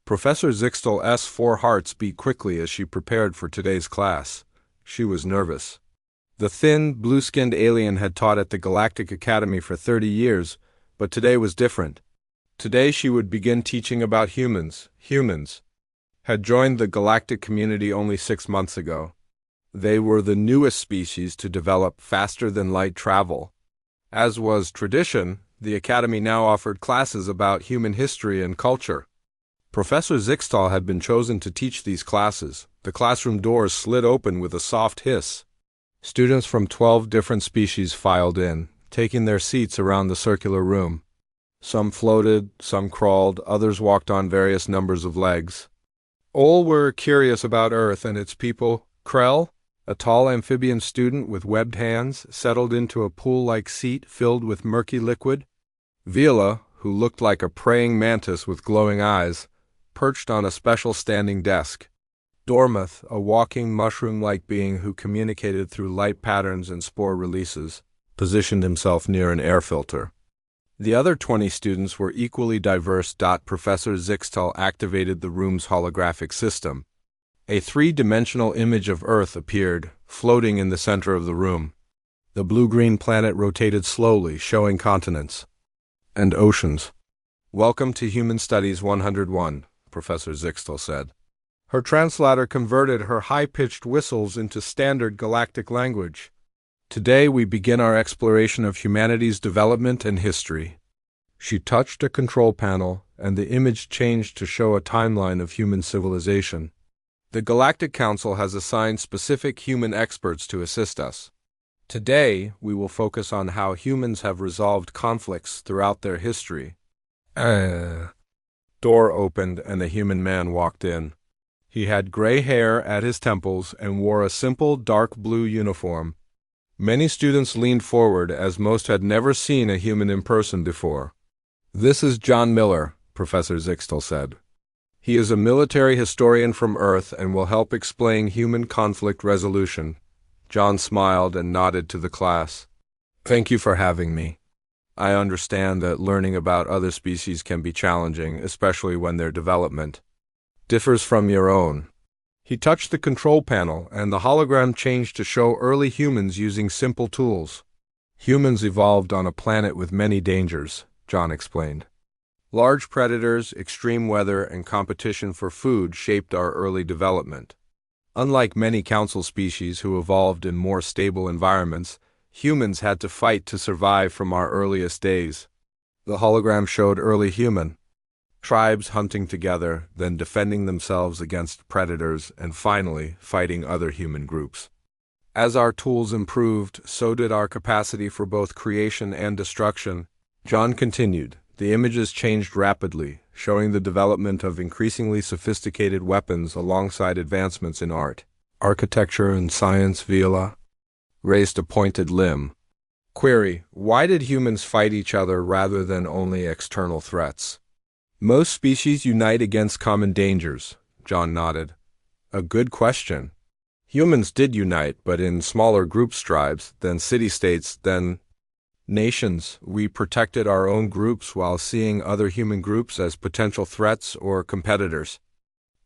Professor Zixtal's 4 hearts beat quickly as she prepared for today's class. She was nervous. The thin, blue-skinned alien had taught at the Galactic Academy for 30 years, but today was different. Today she would begin teaching about humans. Humans had joined the galactic community only 6 months ago. They were the newest species to develop faster-than-light travel. As was tradition, the Academy now offered classes about human history and culture. Professor Zixtal had been chosen to teach these classes. The classroom doors slid open with a soft hiss. Students from 12 different species filed in, taking their seats around the circular room. Some floated, some crawled, others walked on various numbers of legs. All were curious about Earth and its people. Krell, a tall amphibian student with webbed hands, settled into a pool-like seat filled with murky liquid. Viola, who looked like a praying mantis with glowing eyes, perched on a special standing desk. Dormoth, a walking mushroom-like being who communicated through light patterns and spore releases, positioned himself near an air filter. The other 20 students were equally diverse. Professor Zixtal activated the room's holographic system. A 3-dimensional image of Earth appeared, floating in the center of the room. The blue-green planet rotated slowly, showing continents and oceans. "Welcome to Human Studies 101, Professor Zixtal said. Her translator converted her high-pitched whistles into standard galactic language. "Today we begin our exploration of humanity's development and history." She touched a control panel, and the image changed to show a timeline of human civilization. "The Galactic Council has assigned specific human experts to assist us. Today, we will focus on how humans have resolved conflicts throughout their history." Door opened and a human man walked in. He had gray hair at his temples and wore a simple dark blue uniform. Many students leaned forward as most had never seen a human in person before. "This is John Miller," Professor Zixtal said. "He is a military historian from Earth and will help explain human conflict resolution." John smiled and nodded to the class. "Thank you for having me. I understand that learning about other species can be challenging, especially when their development differs from your own." He touched the control panel, and the hologram changed to show early humans using simple tools. "Humans evolved on a planet with many dangers," John explained. "Large predators, extreme weather, and competition for food shaped our early development. Unlike many council species who evolved in more stable environments, humans had to fight to survive from our earliest days." The hologram showed early human tribes hunting together, then defending themselves against predators, and finally fighting other human groups. As our tools improved, so did our capacity for both creation and destruction. John continued. The images changed rapidly, showing the development of increasingly sophisticated weapons alongside advancements in art, architecture, and science. Viola raised a pointed limb. Query: why did humans fight each other rather than only external threats? "Most species unite against common dangers," John nodded. "A good question. Humans did unite, but in smaller groups, tribes, then city-states, then nations. We protected our own groups while seeing other human groups as potential threats or competitors."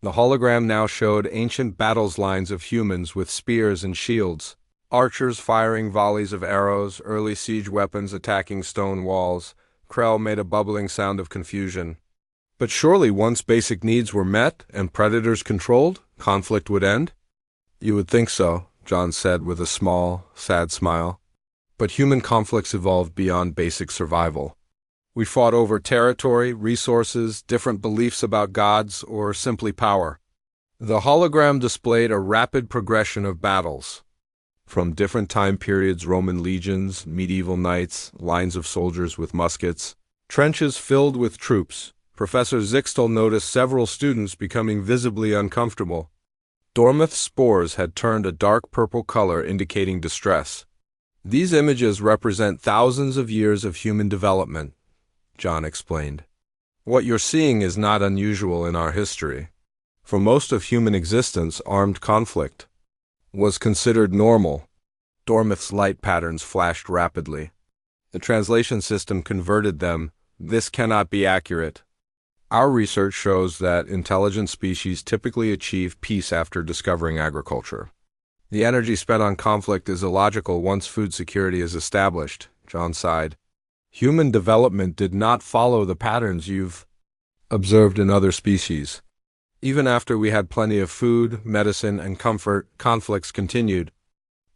The hologram now showed ancient battles lines of humans with spears and shields, archers firing volleys of arrows, early siege weapons attacking stone walls. Krell made a bubbling sound of confusion. "But surely once basic needs were met and predators controlled, conflict would end?" "You would think so," John said with a small, sad smile. "But human conflicts evolved beyond basic survival. We fought over territory, resources, different beliefs about gods, or simply power." The hologram displayed a rapid progression of battles. From different time periods: Roman legions, medieval knights, lines of soldiers with muskets, trenches filled with troops. Professor Zixtal noticed several students becoming visibly uncomfortable. Dormoth's spores had turned a dark purple color, indicating distress. "These images represent thousands of years of human development," John explained. "What you're seeing is not unusual in our history. For most of human existence, armed conflict was considered normal." Dormoth's light patterns flashed rapidly. The translation system converted them. "This cannot be accurate." Our research shows that intelligent species typically achieve peace after discovering agriculture. The energy spent on conflict is illogical once food security is established, John sighed. Human development did not follow the patterns you've observed in other species. Even after we had plenty of food, medicine, and comfort, conflicts continued.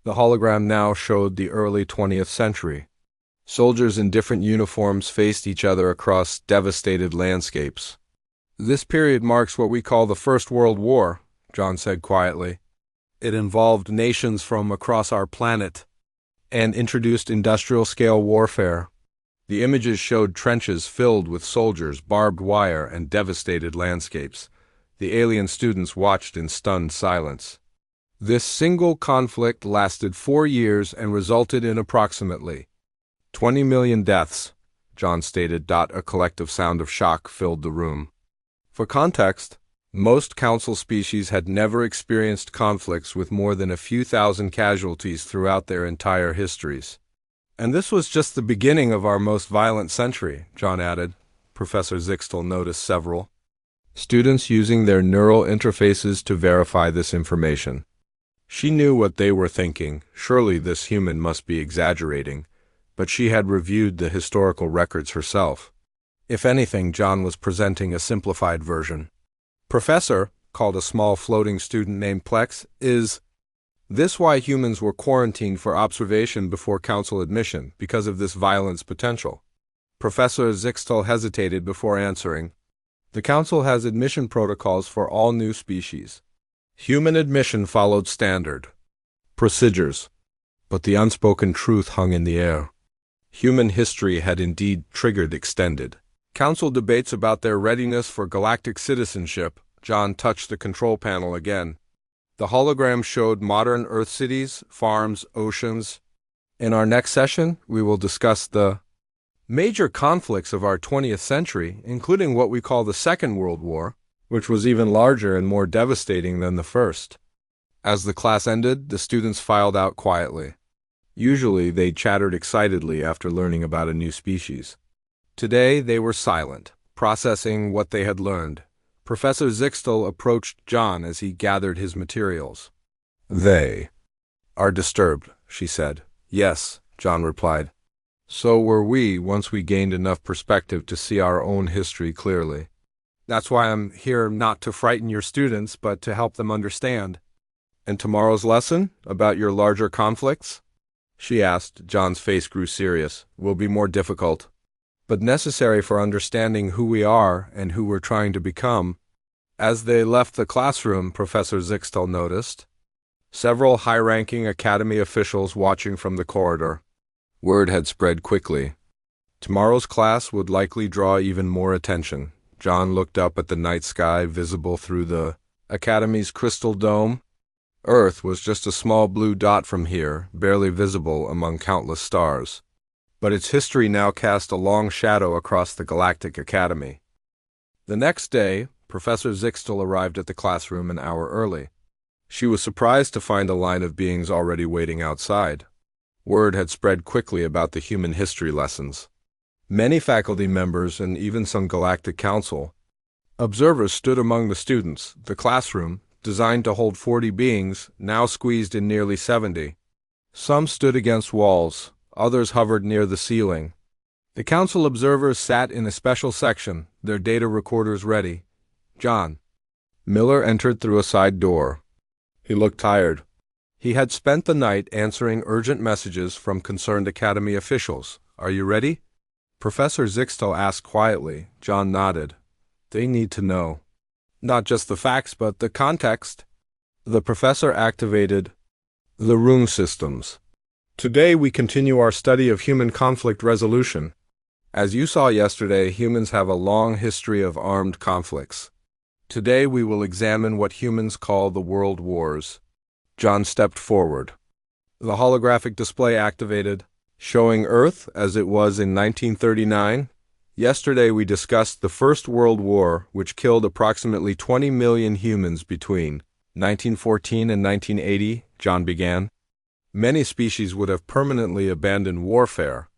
The hologram now showed the early 20th century. Soldiers in different uniforms faced each other across devastated landscapes. This period marks what we call the First World War, John said quietly. It involved nations from across our planet and introduced industrial-scale warfare. The images showed trenches filled with soldiers, barbed wire, and devastated landscapes. The alien students watched in stunned silence. This single conflict lasted 4 years and resulted in approximately 20 million deaths, John stated. A collective sound of shock filled the room. For context, most council species had never experienced conflicts with more than a few thousand casualties throughout their entire histories. And this was just the beginning of our most violent century, John added. Professor Zixtel noticed several students using their neural interfaces to verify this information. She knew what they were thinking. Surely this human must be exaggerating. But she had reviewed the historical records herself. If anything, John was presenting a simplified version. Professor, called a small floating student named Plex, is this why humans were quarantined for observation before council admission, because of this violence potential? Professor Zixtel hesitated before answering. The council has admission protocols for all new species. Human admission followed standard procedures, but the unspoken truth hung in the air. Human history had indeed triggered extended council debates about their readiness for galactic citizenship. John touched the control panel again. The hologram showed modern Earth cities, farms, oceans. In our next session, we will discuss the major conflicts of our 20th century, including what we call the Second World War, which was even larger and more devastating than the first. As the class ended, the students filed out quietly. Usually, they chattered excitedly after learning about a new species. Today, they were silent, processing what they had learned. Professor Zixtel approached John as he gathered his materials. They are disturbed, she said. Yes, John replied. So were we once we gained enough perspective to see our own history clearly. That's why I'm here, not to frighten your students, but to help them understand. And tomorrow's lesson, about your larger conflicts? She asked. John's face grew serious. Will be more difficult, but necessary for understanding who we are and who we're trying to become. As they left the classroom, Professor Zixtel noticed several high-ranking academy officials watching from the corridor. Word had spread quickly. Tomorrow's class would likely draw even more attention. John looked up at the night sky visible through the academy's crystal dome. Earth was just a small blue dot from here, barely visible among countless stars. But its history now cast a long shadow across the Galactic Academy. The next day, Professor Zixtel arrived at the classroom an hour early. She was surprised to find a line of beings already waiting outside. Word had spread quickly about the human history lessons. Many faculty members and even some Galactic Council observers stood among the students. The classroom, designed to hold 40 beings, now squeezed in nearly 70. Some stood against walls, others hovered near the ceiling. The council observers sat in a special section, their data recorders ready. John Miller entered through a side door. He looked tired. He had spent the night answering urgent messages from concerned academy officials. Are you ready? Professor Zixtel asked quietly. John nodded. They need to know. Not just the facts, but the context. The professor activated the room systems. Today we continue our study of human conflict resolution. As you saw yesterday, humans have a long history of armed conflicts. Today we will examine what humans call the World Wars. John stepped forward. The holographic display activated, showing Earth as it was in 1939. Yesterday we discussed the First World War, which killed approximately 20 million humans between 1914 and 1980, John began. Many species would have permanently abandoned warfare.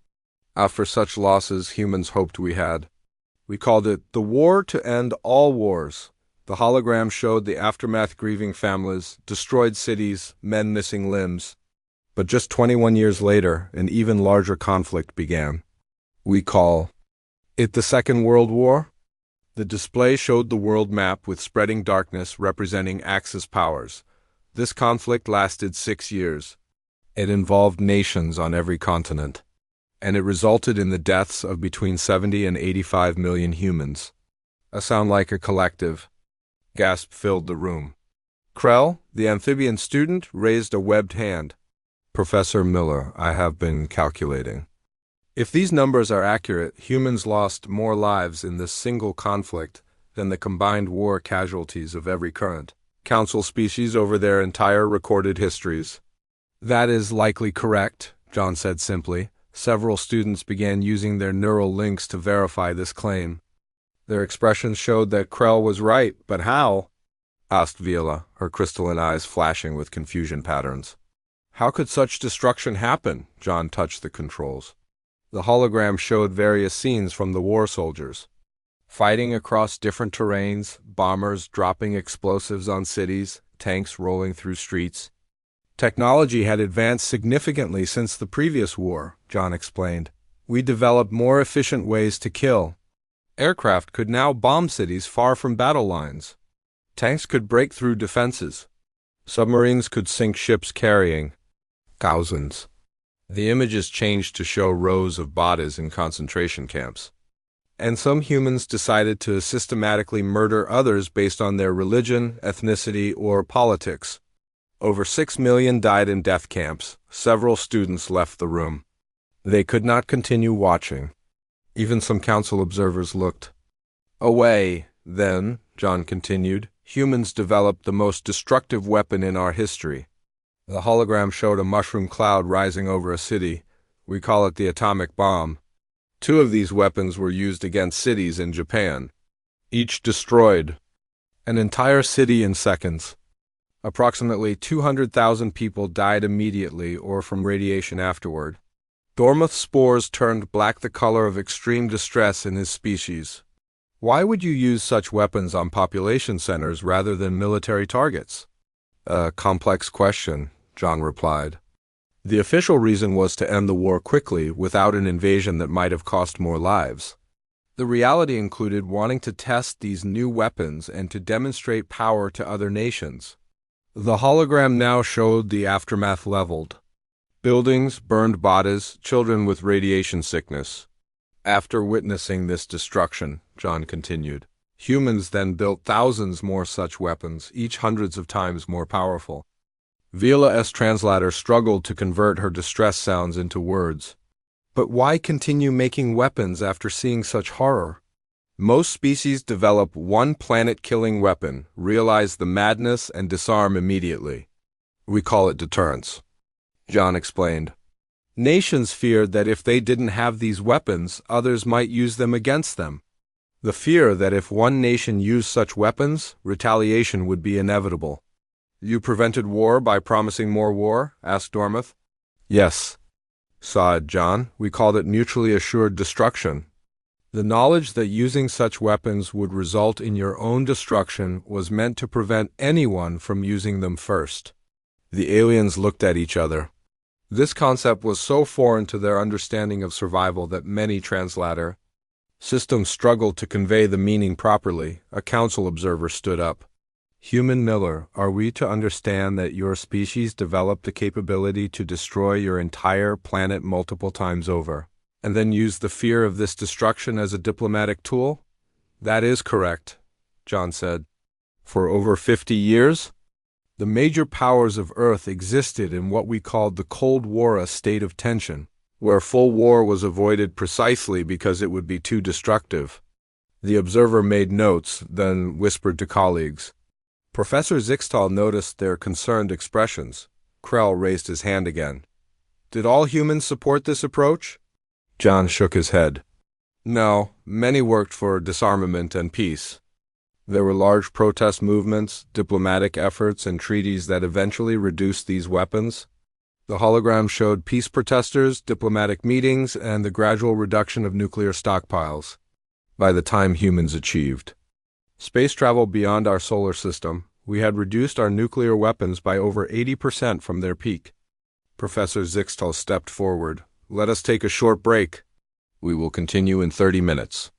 After such losses, humans hoped we had We called it the War to End All Wars. The hologram showed the aftermath, grieving families, destroyed cities, men missing limbs. But just 21 years later, an even larger conflict began. We call it the Second World War. The display showed the world map with spreading darkness representing Axis powers. This conflict lasted 6 years. It involved nations on every continent, and it resulted in the deaths of between 70 and 85 million humans. A sound like a collective gasp filled the room. Krell, the amphibian student, raised a webbed hand. Professor Miller, I have been calculating. If these numbers are accurate, humans lost more lives in this single conflict than the combined war casualties of every current council species over their entire recorded histories. That is likely correct, John said simply. Several students began using their neural links to verify this claim. Their expressions showed that Krell was right, but how? Asked Viola, her crystalline eyes flashing with confusion patterns. How could such destruction happen? John touched the controls. The hologram showed various scenes from the war soldiers. Fighting across different terrains, bombers dropping explosives on cities, tanks rolling through streets. Technology had advanced significantly since the previous war, John explained. We developed more efficient ways to kill. Aircraft could now bomb cities far from battle lines. Tanks could break through defenses. Submarines could sink ships carrying thousands. The images changed to show rows of bodies in concentration camps. And some humans decided to systematically murder others based on their religion, ethnicity, or politics. Over 6 million died in death camps. Several students left the room. They could not continue watching. Even some council observers looked away. Then, John continued, humans developed the most destructive weapon in our history. The hologram showed a mushroom cloud rising over a city. We call it the atomic bomb. 2 of these weapons were used against cities in Japan. Each destroyed an entire city in seconds. Approximately 200,000 people died immediately or from radiation afterward. Dormoth spores turned black, the color of extreme distress in his species. Why would you use such weapons on population centers rather than military targets? A complex question, John replied. The official reason was to end the war quickly without an invasion that might have cost more lives. The reality included wanting to test these new weapons and to demonstrate power to other nations. The hologram now showed the aftermath leveled. Buildings, burned bodies, children with radiation sickness. After witnessing this destruction, John continued, humans then built thousands more such weapons, each hundreds of times more powerful. Viola's translator struggled to convert her distress sounds into words. But why continue making weapons after seeing such horror? Most species develop one planet-killing weapon, realize the madness, and disarm immediately. We call it deterrence, John explained. Nations feared that if they didn't have these weapons, others might use them against them. The fear that if one nation used such weapons, retaliation would be inevitable. You prevented war by promising more war? Asked Dormoth. Yes, sighed John. We called it mutually assured destruction. The knowledge that using such weapons would result in your own destruction was meant to prevent anyone from using them first. The aliens looked at each other. This concept was so foreign to their understanding of survival that many translator systems struggled to convey the meaning properly. A council observer stood up. Human Miller, are we to understand that your species developed the capability to destroy your entire planet multiple times over, and then use the fear of this destruction as a diplomatic tool? That is correct, John said. For over 50 years? The major powers of Earth existed in what we called the Cold War, a state of tension, where full war was avoided precisely because it would be too destructive. The observer made notes, then whispered to colleagues. Professor Zixtal noticed their concerned expressions. Krell raised his hand again. Did all humans support this approach? John shook his head. No, many worked for disarmament and peace. There were large protest movements, diplomatic efforts, and treaties that eventually reduced these weapons. The hologram showed peace protesters, diplomatic meetings, and the gradual reduction of nuclear stockpiles. by the time humans achieved space travel beyond our solar system, we had reduced our nuclear weapons by over 80% from their peak. Professor Zixtal stepped forward. Let us take a short break. We will continue in 30 minutes.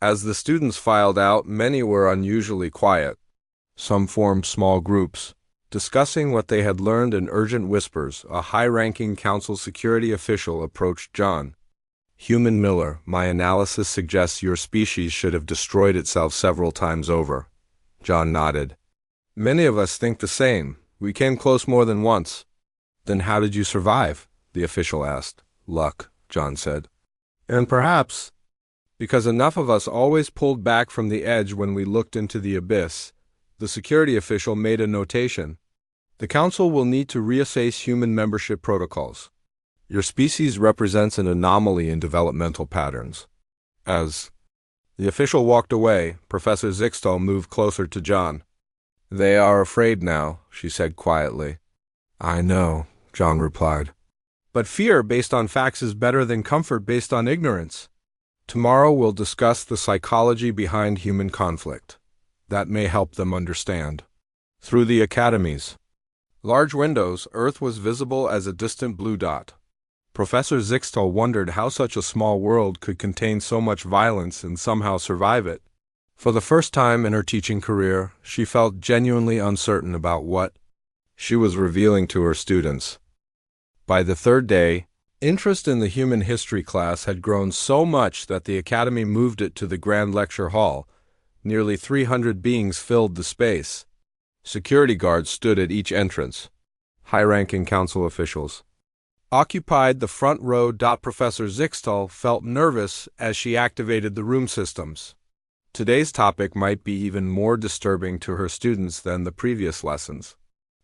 As the students filed out, many were unusually quiet. Some formed small groups, discussing what they had learned in urgent whispers. A high-ranking council security official approached John. Human Miller, my analysis suggests your species should have destroyed itself several times over. John nodded. Many of us think the same. We came close more than once. Then how did you survive? The official asked. Luck, John said. And perhaps because enough of us always pulled back from the edge when we looked into the abyss. The security official made a notation. The council will need to reassess human membership protocols. Your species represents an anomaly in developmental patterns. As the official walked away, Professor Zixtal moved closer to John. They are afraid now, she said quietly. I know, John replied. But fear based on facts is better than comfort based on ignorance. Tomorrow we'll discuss the psychology behind human conflict. That may help them understand. Through the academies. Large windows, Earth was visible as a distant blue dot. Professor Zixtal wondered how such a small world could contain so much violence and somehow survive it. For the first time in her teaching career, she felt genuinely uncertain about what she was revealing to her students. By the third day, interest in the human history class had grown so much that the academy moved it to the Grand Lecture Hall. Nearly 300 beings filled the space. Security guards stood at each entrance. High-ranking council officials occupied the front row. Professor Zixtal felt nervous as she activated the room systems. Today's topic might be even more disturbing to her students than the previous lessons.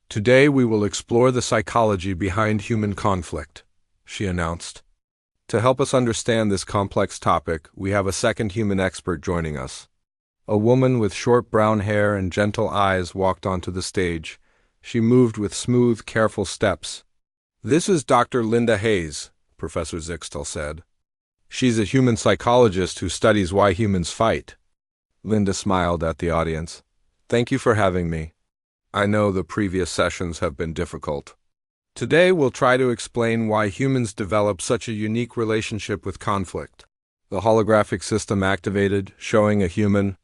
Today we will explore the psychology behind human conflict, she announced. To help us understand this complex topic, we have a second human expert joining us. A woman with short brown hair and gentle eyes walked onto the stage. She moved with smooth, careful steps. This is Dr. Linda Hayes, Professor Zixtal said. She's a human psychologist who studies why humans fight. Linda smiled at the audience. Thank you for having me. I know the previous sessions have been difficult. Today we'll try to explain why humans develop such a unique relationship with conflict. The holographic system activated, showing a human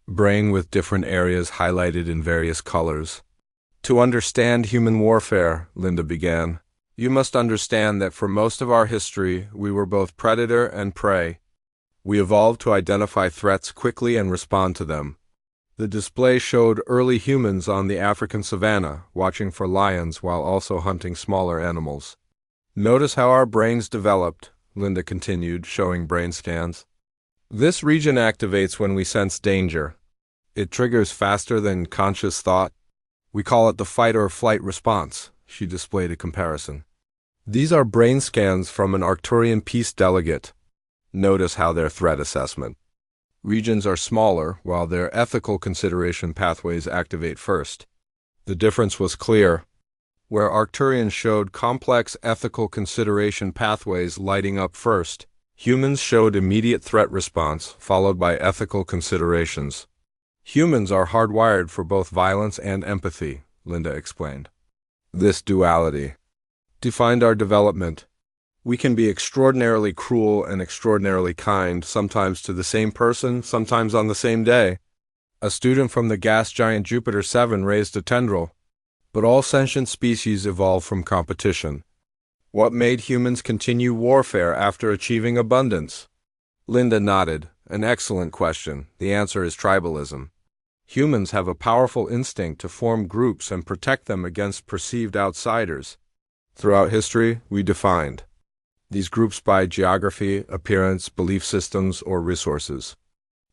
brain with different areas highlighted in various colors. To understand human warfare, Linda began, you must understand that for most of our history, we were both predator and prey. We evolved to identify threats quickly and respond to them. The display showed early humans on the African savanna, watching for lions while also hunting smaller animals. Notice how our brains developed, Linda continued, showing brain scans. This region activates when we sense danger. It triggers faster than conscious thought. We call it the fight or flight response. She displayed a comparison. These are brain scans from an Arcturian peace delegate. Notice how their threat assessment regions are smaller, while their ethical consideration pathways activate first. The difference was clear. Where Arcturians showed complex ethical consideration pathways lighting up first, humans showed immediate threat response, followed by ethical considerations. Humans are hardwired for both violence and empathy, Linda explained. This duality defined our development. We can be extraordinarily cruel and extraordinarily kind, sometimes to the same person, sometimes on the same day. A student from the gas giant Jupiter 7 raised a tendril. But all sentient species evolve from competition. What made humans continue warfare after achieving abundance? Linda nodded. An excellent question. The answer is tribalism. Humans have a powerful instinct to form groups and protect them against perceived outsiders. Throughout history, we defined these groups by geography, appearance, belief systems, or resources.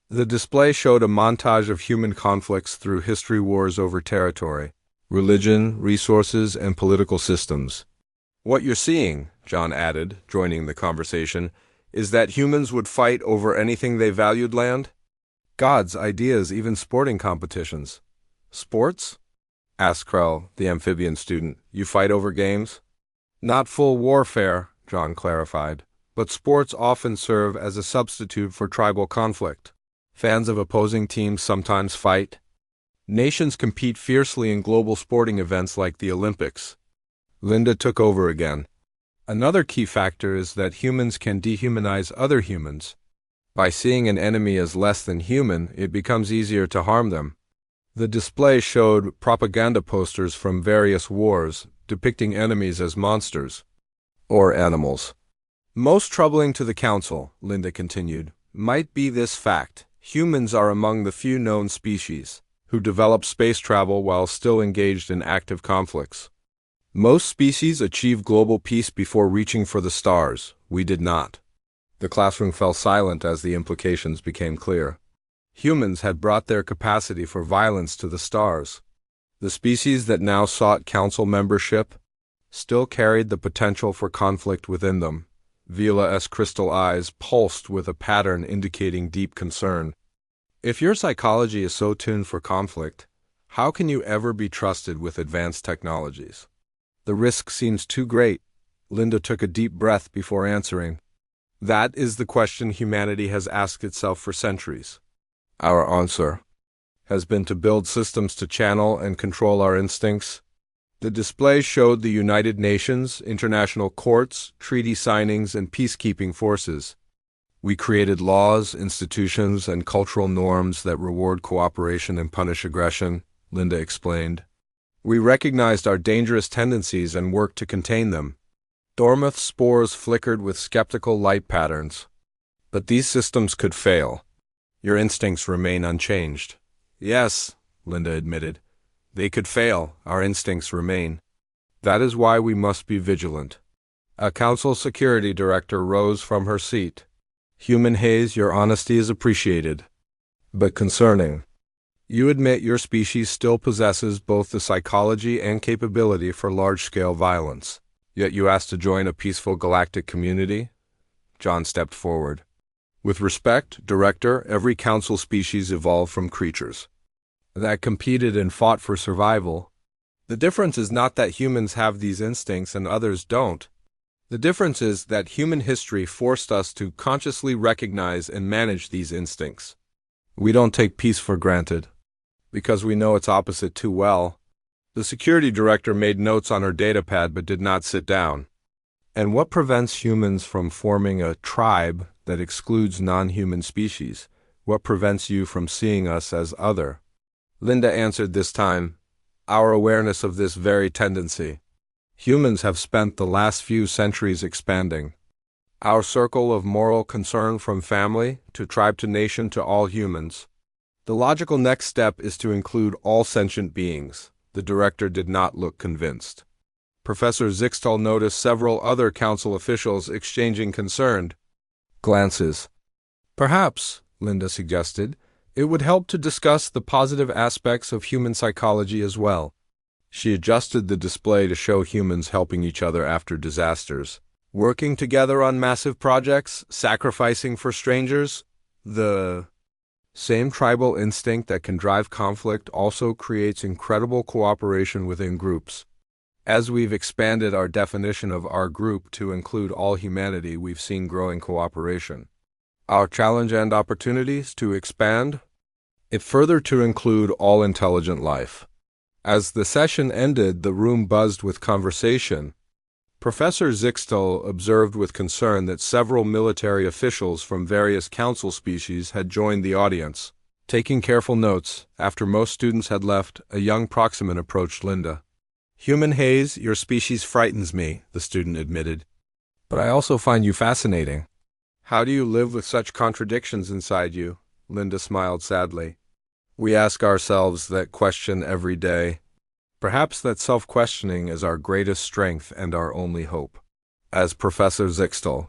The display showed a montage of human conflicts through history, wars over territory, religion, resources, and political systems. What you're seeing, John added, joining the conversation, is that humans would fight over anything they valued. Land, gods, ideas, even sporting competitions. Sports? Asked Krell, the amphibian student. You fight over games? Not full warfare, John clarified, but sports often serve as a substitute for tribal conflict. Fans of opposing teams sometimes fight. Nations compete fiercely in global sporting events like the Olympics. Linda took over again. Another key factor is that humans can dehumanize other humans. By seeing an enemy as less than human, it becomes easier to harm them. The display showed propaganda posters from various wars, depicting enemies as monsters or animals. Most troubling to the Council, Linda continued, might be this fact: humans are among the few known species who develop space travel while still engaged in active conflicts. Most species achieve global peace before reaching for the stars. We did not. The classroom fell silent as the implications became clear. Humans had brought their capacity for violence to the stars. The species that now sought council membership still carried the potential for conflict within them. Viola's crystal eyes pulsed with a pattern indicating deep concern. If your psychology is so tuned for conflict, how can you ever be trusted with advanced technologies? The risk seems too great. Linda took a deep breath before answering. That is the question humanity has asked itself for centuries. Our answer has been to build systems to channel and control our instincts. The display showed the United Nations, international courts, treaty signings, and peacekeeping forces. We created laws, institutions, and cultural norms that reward cooperation and punish aggression, Linda explained. We recognized our dangerous tendencies and worked to contain them. Dormoth spores flickered with skeptical light patterns. But these systems could fail. Your instincts remain unchanged. Yes, Linda admitted. They could fail. Our instincts remain. That is why we must be vigilant. A council security director rose from her seat. Human Hayes, your honesty is appreciated, but concerning. You admit your species still possesses both the psychology and capability for large-scale violence, yet you ask to join a peaceful galactic community? John stepped forward. With respect, Director, every council species evolved from creatures that competed and fought for survival. The difference is not that humans have these instincts and others don't. The difference is that human history forced us to consciously recognize and manage these instincts. We don't take peace for granted, because we know its opposite too well. The security director made notes on her datapad but did not sit down. And what prevents humans from forming a tribe that excludes non-human species? What prevents you from seeing us as other? Linda answered this time, our awareness of this very tendency. Humans have spent the last few centuries expanding our circle of moral concern from family to tribe to nation to all humans. The logical next step is to include all sentient beings. The director did not look convinced. Professor Zixtal noticed several other council officials exchanging concerned glances. Perhaps, Linda suggested, it would help to discuss the positive aspects of human psychology as well. She adjusted the display to show humans helping each other after disasters, working together on massive projects, sacrificing for strangers. The same tribal instinct that can drive conflict also creates incredible cooperation within groups. As we've expanded our definition of our group to include all humanity, we've seen growing cooperation. Our challenge and opportunities to expand it further to include all intelligent life. As the session ended, the room buzzed with conversation. Professor Zixtal observed with concern that several military officials from various council species had joined the audience. Taking careful notes, after most students had left, a young Proximan approached Linda. Human Hayes, your species frightens me, the student admitted. But I also find you fascinating. How do you live with such contradictions inside you? Linda smiled sadly. We ask ourselves that question every day. Perhaps that self-questioning is our greatest strength and our only hope. As Professor Zixtal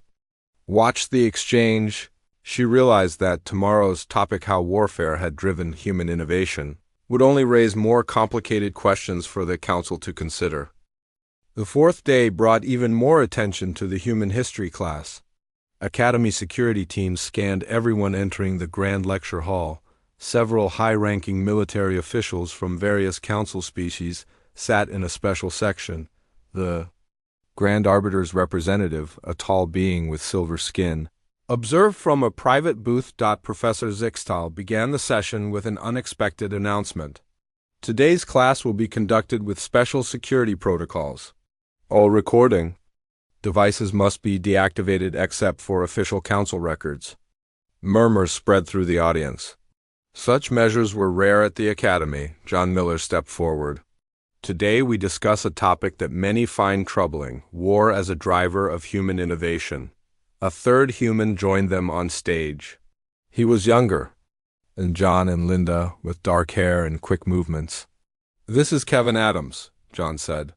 watched the exchange, she realized that tomorrow's topic, how warfare had driven human innovation, would only raise more complicated questions for the council to consider. The fourth day brought even more attention to the human history class. Academy security teams scanned everyone entering the grand lecture hall. Several high-ranking military officials from various council species sat in a special section, the Grand Arbiter's representative, a tall being with silver skin, observed from a private booth. Professor Zixtal began the session with an unexpected announcement. Today's class will be conducted with special security protocols. All recording devices must be deactivated except for official council records. Murmurs spread through the audience. Such measures were rare at the Academy. John Miller stepped forward. Today we discuss a topic that many find troubling: war as a driver of human innovation. A third human joined them on stage. He was younger than John and Linda, with dark hair and quick movements. "This is Kevin Adams," John said.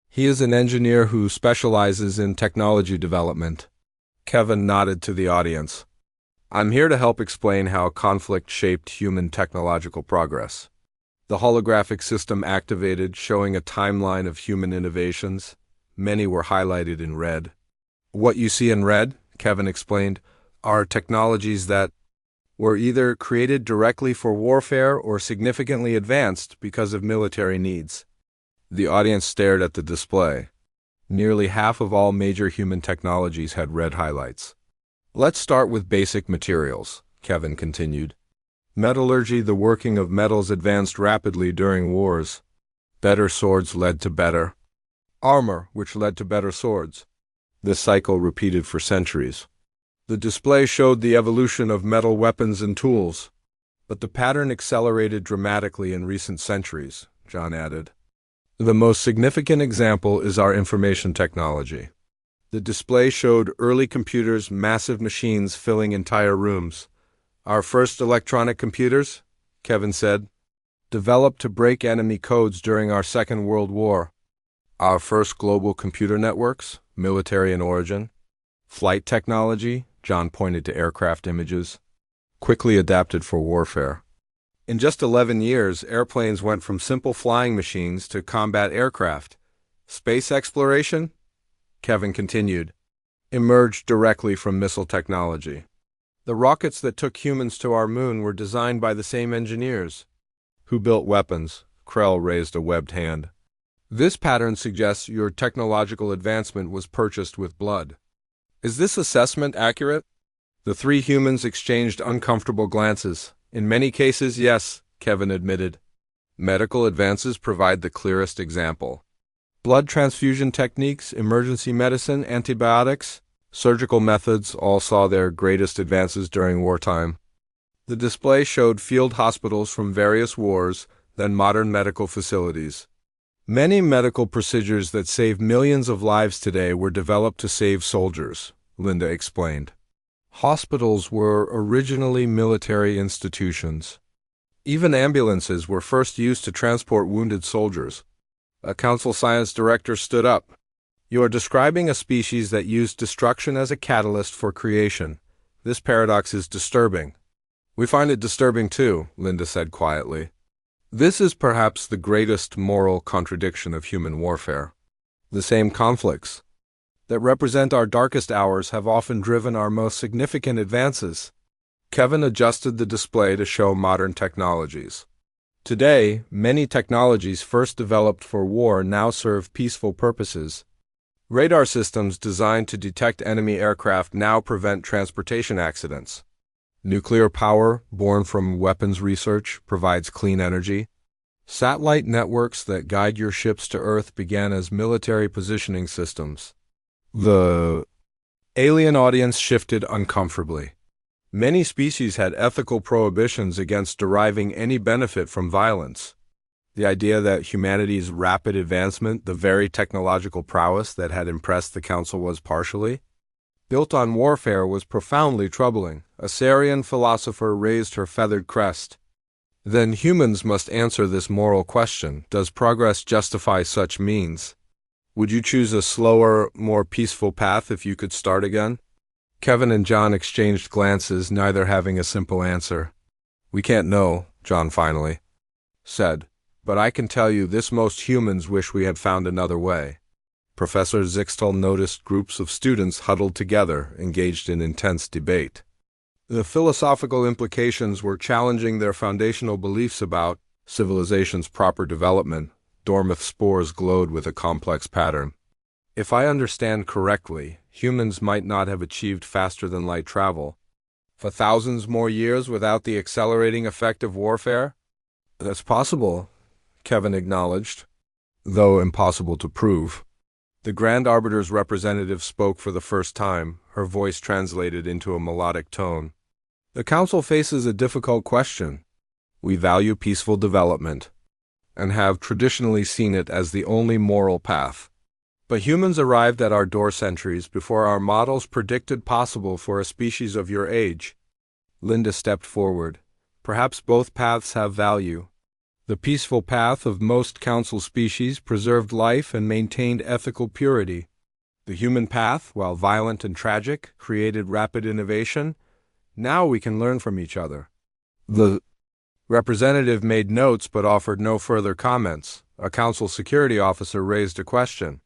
"He is an engineer who specializes in technology development." Kevin nodded to the audience. "I'm here to help explain how conflict shaped human technological progress." The holographic system activated, showing a timeline of human innovations. Many were highlighted in red. "What you see in red," Kevin explained, "are technologies that were either created directly for warfare or significantly advanced because of military needs." The audience stared at the display. Nearly half of all major human technologies had red highlights. "Let's start with basic materials," Kevin continued. "Metallurgy, the working of metals, advanced rapidly during wars. Better swords led to better armor, which led to better swords. This cycle repeated for centuries. The display showed the evolution of metal weapons and tools. But the pattern accelerated dramatically in recent centuries," John added. "The most significant example is our information technology." The display showed early computers, massive machines filling entire rooms. "Our first electronic computers," Kevin said, "developed to break enemy codes during our Second World War. Our first global computer networks, military in origin. Flight technology," John pointed to aircraft images, "quickly adapted for warfare. In just 11 years, airplanes went from simple flying machines to combat aircraft. Space exploration," Kevin continued, "emerged directly from missile technology. The rockets that took humans to our moon were designed by the same engineers." "Who built weapons?" Krell raised a webbed hand. "This pattern suggests your technological advancement was purchased with blood." "Is this assessment accurate?" The three humans exchanged uncomfortable glances. "In many cases, yes," Kevin admitted. "Medical advances provide the clearest example. Blood transfusion techniques, emergency medicine, antibiotics, surgical methods all saw their greatest advances during wartime." The display showed field hospitals from various wars, then modern medical facilities. "Many medical procedures that save millions of lives today were developed to save soldiers," Linda explained. "Hospitals were originally military institutions. Even ambulances were first used to transport wounded soldiers." A council science director stood up. "You are describing a species that used destruction as a catalyst for creation. This paradox is disturbing." "We find it disturbing too," Linda said quietly. "This is perhaps the greatest moral contradiction of human warfare. The same conflicts that represent our darkest hours have often driven our most significant advances." Kevin adjusted the display to show modern technologies. "Today, many technologies first developed for war now serve peaceful purposes. Radar systems designed to detect enemy aircraft now prevent transportation accidents. Nuclear power, born from weapons research, provides clean energy. Satellite networks that guide your ships to Earth began as military positioning systems." The alien audience shifted uncomfortably. Many species had ethical prohibitions against deriving any benefit from violence. The idea that humanity's rapid advancement, the very technological prowess that had impressed the Council, was partially built on warfare was profoundly troubling. A Sarian philosopher raised her feathered crest. "Then humans must answer this moral question. Does progress justify such means? Would you choose a slower, more peaceful path if you could start again?" Kevin and John exchanged glances, neither having a simple answer. "We can't know," John finally said. "But I can tell you this: most humans wish we had found another way." Professor Zixtal noticed groups of students huddled together, engaged in intense debate. The philosophical implications were challenging their foundational beliefs about civilization's proper development. Dormoth spores glowed with a complex pattern. If I understand correctly, humans might not have achieved faster-than-light travel for thousands more years without the accelerating effect of warfare? That's possible, Kevin acknowledged, though impossible to prove. The Grand Arbiter's representative spoke for the first time, her voice translated into a melodic tone. The Council faces a difficult question. We value peaceful development, and have traditionally seen it as the only moral path. But humans arrived at our door centuries before our models predicted possible for a species of your age. Linda stepped forward. Perhaps both paths have value. The peaceful path of most council species preserved life and maintained ethical purity. The human path, while violent and tragic, created rapid innovation. Now we can learn from each other. The representative made notes but offered no further comments. A council security officer raised a question.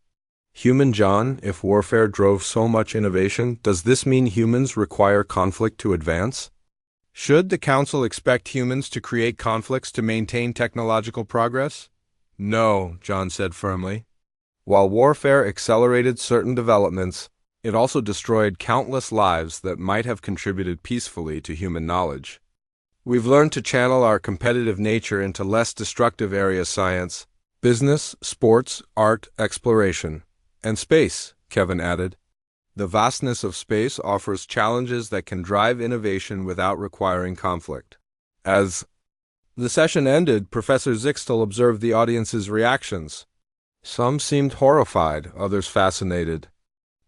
Human John, if warfare drove so much innovation, does this mean humans require conflict to advance? Should the Council expect humans to create conflicts to maintain technological progress? No, John said firmly. While warfare accelerated certain developments, it also destroyed countless lives that might have contributed peacefully to human knowledge. We've learned to channel our competitive nature into less destructive areas: science, business, sports, art, exploration, and space, Kevin added. The vastness of space offers challenges that can drive innovation without requiring conflict. As the session ended, Professor Zixtel observed the audience's reactions. Some seemed horrified, others fascinated.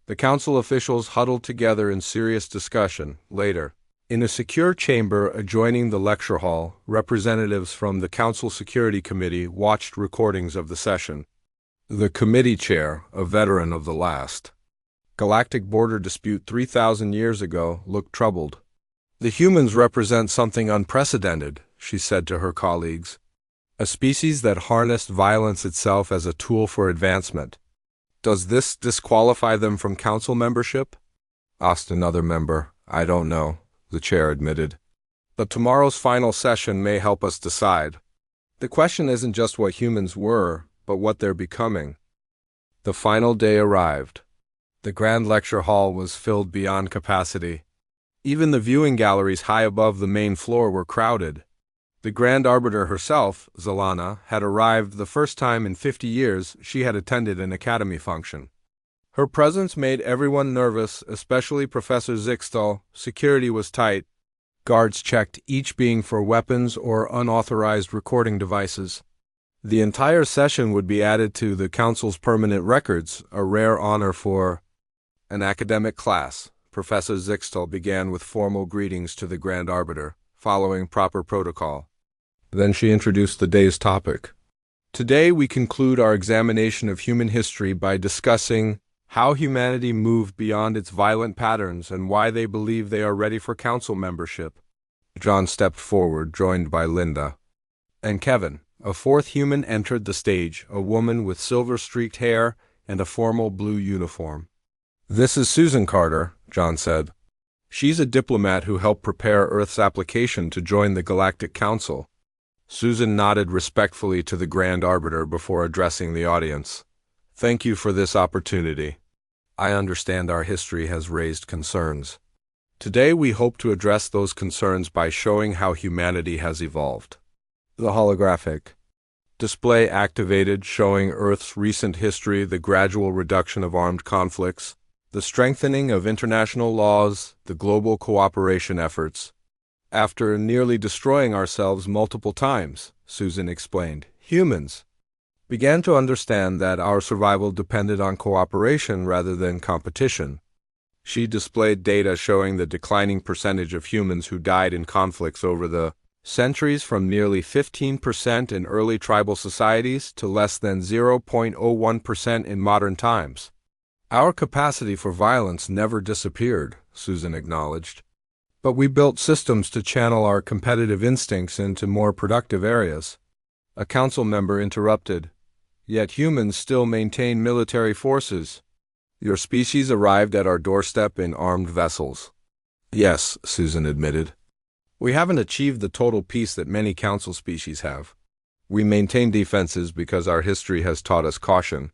The council officials huddled together in serious discussion. Later, in a secure chamber adjoining the lecture hall, representatives from the Council Security Committee watched recordings of the session. The committee chair, a veteran of the last galactic border dispute 3,000 years ago, looked troubled. The humans represent something unprecedented, she said to her colleagues. A species that harnessed violence itself as a tool for advancement. Does this disqualify them from council membership? Asked another member. I don't know, the chair admitted. But tomorrow's final session may help us decide. The question isn't just what humans were, but what they're becoming. The final day arrived. The grand lecture hall was filled beyond capacity. Even the viewing galleries high above the main floor were crowded. The Grand Arbiter herself, Zelana, had arrived the first time in 50 years she had attended an academy function. Her presence made everyone nervous, especially Professor Zixtel. Security was tight. Guards checked each being for weapons or unauthorized recording devices. The entire session would be added to the Council's permanent records, a rare honor for an academic class. Professor Zixtel began with formal greetings to the Grand Arbiter, following proper protocol. Then she introduced the day's topic. Today we conclude our examination of human history by discussing how humanity moved beyond its violent patterns and why they believe they are ready for council membership. John stepped forward, joined by Linda and Kevin. A fourth human entered the stage, a woman with silver-streaked hair and a formal blue uniform. This is Susan Carter, John said. She's a diplomat who helped prepare Earth's application to join the Galactic Council. Susan nodded respectfully to the Grand Arbiter before addressing the audience. Thank you for this opportunity. I understand our history has raised concerns. Today we hope to address those concerns by showing how humanity has evolved. The holographic display activated, showing Earth's recent history, the gradual reduction of armed conflicts, the strengthening of international laws, the global cooperation efforts. After nearly destroying ourselves multiple times, Susan explained, humans began to understand that our survival depended on cooperation rather than competition. She displayed data showing the declining percentage of humans who died in conflicts over the centuries, from nearly 15% in early tribal societies to less than 0.01% in modern times. Our capacity for violence never disappeared, Susan acknowledged. But we built systems to channel our competitive instincts into more productive areas. A council member interrupted. Yet humans still maintain military forces. Your species arrived at our doorstep in armed vessels. Yes, Susan admitted. We haven't achieved the total peace that many council species have. We maintain defenses because our history has taught us caution.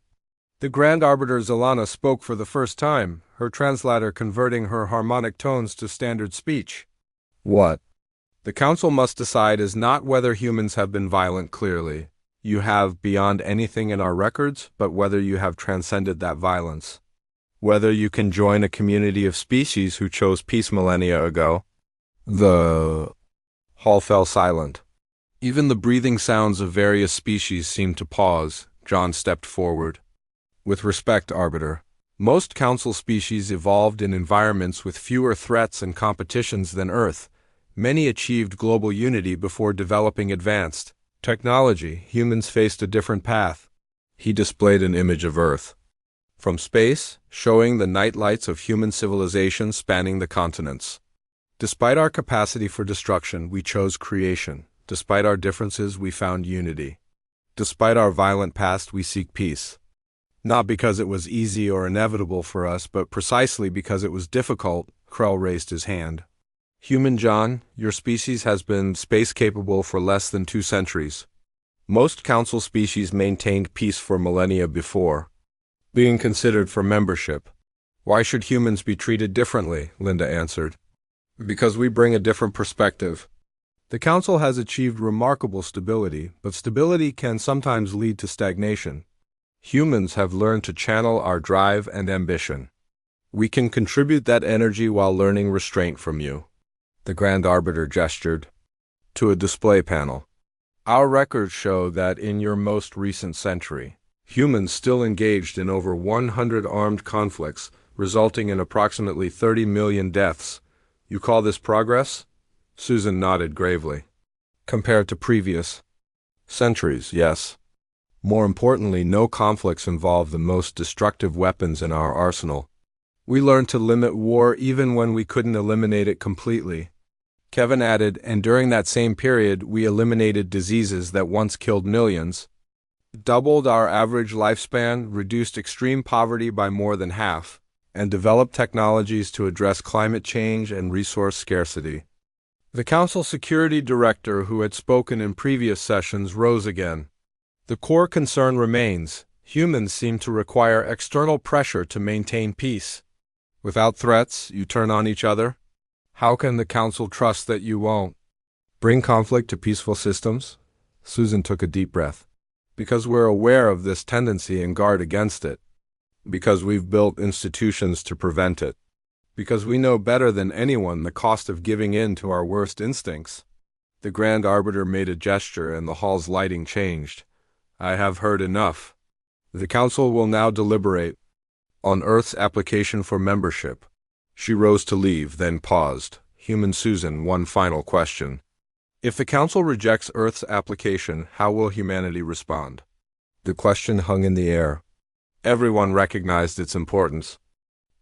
The Grand Arbiter Zelana spoke for the first time, her translator converting her harmonic tones to standard speech. What the Council must decide is not whether humans have been violent clearly. You have beyond anything in our records, but whether you have transcended that violence. Whether you can join a community of species who chose peace millennia ago. The hall fell silent. Even the breathing sounds of various species seemed to pause. John stepped forward. With respect, Arbiter, most Council species evolved in environments with fewer threats and competitions than Earth. Many achieved global unity before developing advanced technology. Humans faced a different path. He displayed an image of Earth from space, showing the night lights of human civilization spanning the continents. Despite our capacity for destruction, we chose creation. Despite our differences, we found unity. Despite our violent past, we seek peace. Not because it was easy or inevitable for us, but precisely because it was difficult. Krell raised his hand. Human John, your species has been space-capable for less than 2 centuries. Most Council species maintained peace for millennia before being considered for membership. Why should humans be treated differently? Linda answered. Because we bring a different perspective. The Council has achieved remarkable stability, but stability can sometimes lead to stagnation. Humans have learned to channel our drive and ambition. We can contribute that energy while learning restraint from you. The Grand Arbiter gestured to a display panel. Our records show that in your most recent century, humans still engaged in over 100 armed conflicts, resulting in approximately 30 million deaths. You call this progress? Susan nodded gravely. Compared to previous centuries, yes. More importantly, no conflicts involve the most destructive weapons in our arsenal. We learned to limit war even when we couldn't eliminate it completely. Kevin added, and during that same period, we eliminated diseases that once killed millions, doubled our average lifespan, reduced extreme poverty by more than half, and developed technologies to address climate change and resource scarcity. The Council Security Director, who had spoken in previous sessions, rose again. The core concern remains. Humans seem to require external pressure to maintain peace. Without threats, you turn on each other. How can the Council trust that you won't bring conflict to peaceful systems? Susan took a deep breath. Because we're aware of this tendency and guard against it. Because we've built institutions to prevent it. Because we know better than anyone the cost of giving in to our worst instincts. The Grand Arbiter made a gesture and the hall's lighting changed. I have heard enough. The Council will now deliberate on Earth's application for membership. She rose to leave, then paused. Human Susan, one final question. If the Council rejects Earth's application, how will humanity respond? The question hung in the air. Everyone recognized its importance.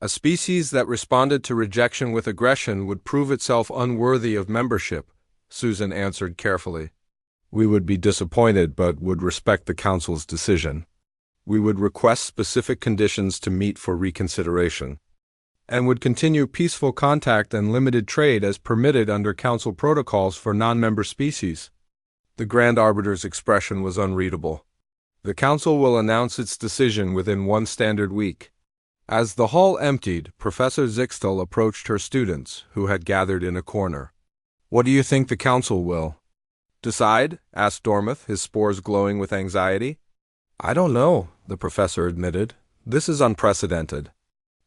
A species that responded to rejection with aggression would prove itself unworthy of membership, Susan answered carefully. We would be disappointed but would respect the Council's decision. We would request specific conditions to meet for reconsideration, and would continue peaceful contact and limited trade as permitted under Council protocols for non-member species. The Grand Arbiter's expression was unreadable. The Council will announce its decision within 1 standard week. As the hall emptied, Professor Zixtel approached her students, who had gathered in a corner. What do you think the Council will decide? Asked Dormoth, his spores glowing with anxiety. I don't know, the professor admitted. This is unprecedented.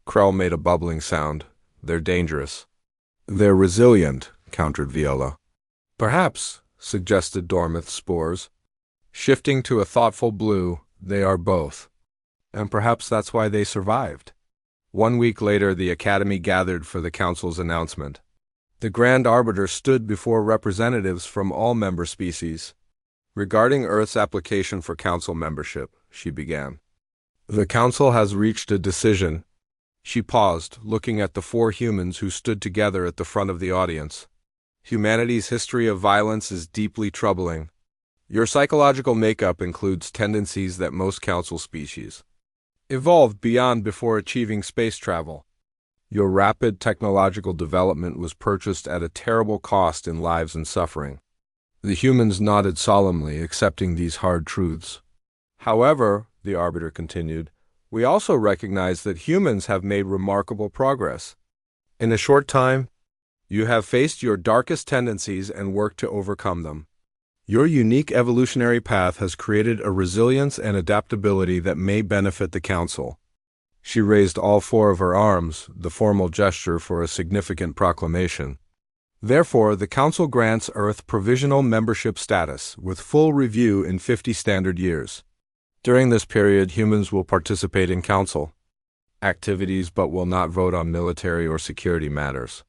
Krell made a bubbling sound. They're dangerous. They're resilient, countered Viola. Perhaps, suggested Dormoth's spores. Shifting to a thoughtful blue, they are both. And perhaps that's why they survived. 1 week later, the Academy gathered for the Council's announcement. The Grand Arbiter stood before representatives from all member species. Regarding Earth's application for Council membership, she began. The Council has reached a decision. She paused, looking at the 4 humans who stood together at the front of the audience. Humanity's history of violence is deeply troubling. Your psychological makeup includes tendencies that most Council species evolved beyond before achieving space travel. Your rapid technological development was purchased at a terrible cost in lives and suffering. The humans nodded solemnly, accepting these hard truths. However, the Arbiter continued, We also recognize that humans have made remarkable progress. In a short time, you have faced your darkest tendencies and worked to overcome them. Your unique evolutionary path has created a resilience and adaptability that may benefit the Council. She raised all four of her arms, the formal gesture for a significant proclamation. Therefore, the Council grants Earth provisional membership status, with full review in 50 standard years. During this period, humans will participate in Council activities but will not vote on military or security matters.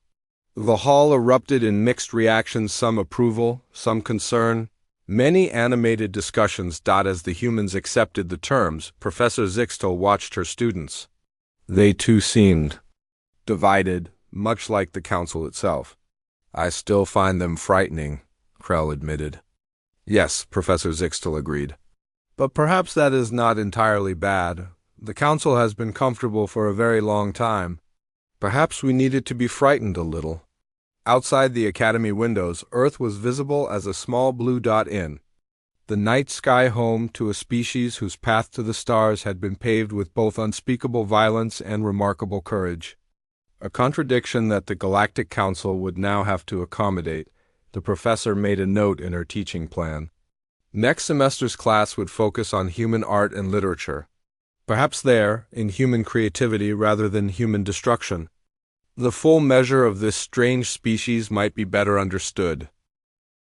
The hall erupted in mixed reactions, some approval, some concern. Many animated discussions. As the humans accepted the terms, Professor Zixtel watched her students. They too seemed divided, much like the Council itself. I still find them frightening, Krell admitted. Yes, Professor Zixtel agreed. But perhaps that is not entirely bad. The Council has been comfortable for a very long time. Perhaps we needed to be frightened a little. Outside the Academy windows, Earth was visible as a small blue dot in the night sky, home to a species whose path to the stars had been paved with both unspeakable violence and remarkable courage. A contradiction that the Galactic Council would now have to accommodate. The professor made a note in her teaching plan. Next semester's class would focus on human art and literature. Perhaps there, in human creativity rather than human destruction. The full measure of this strange species might be better understood.